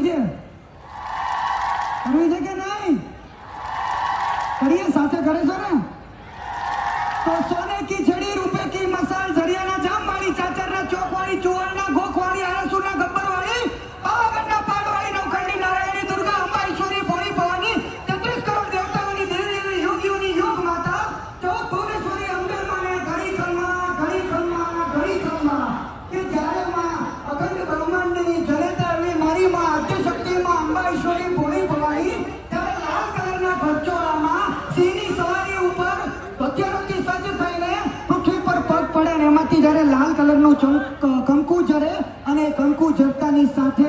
છે કરવી છે કે નહીં? કરીએ સાથે કરે છે ને? તો સોને કી છડી રૂપે કી મસાલ ઝરિયાના જામવાળી ચાચરના ચોકવાળી ચુવાણના ગોખવાળી આરસુના ગબ્બરવાળી પાવાગઢના પાડવાળી નવખંડી નારાયણી દુર્ગા અંબા ઈશ્વરી ભોળી ભવાની 33 કરોડ દેવતાઓની દેવી યોગીઓની યોગ માતા ચૌદ ભુવનેશ્વરી અંબે માને ઘડી ખમ્મા કે જ્યારે માં અખંડ બ્રહ્માંડની જનેતા એવી મારી માં આદ્યશક્તિ માં અંબા ઈશ્વરી ભોળી ભવાની ત્યારે લાલ કલરના ઘરચોળામાં સિંહની સવારી ઉપર હથિયારોથી સજ્જ થઈને પૃથ્વી પર પગ પડે ને એમાંથી જ્યારે લાલ કલરનું કંકુ ઝરે અને કંકુ ઝરતાની સાથે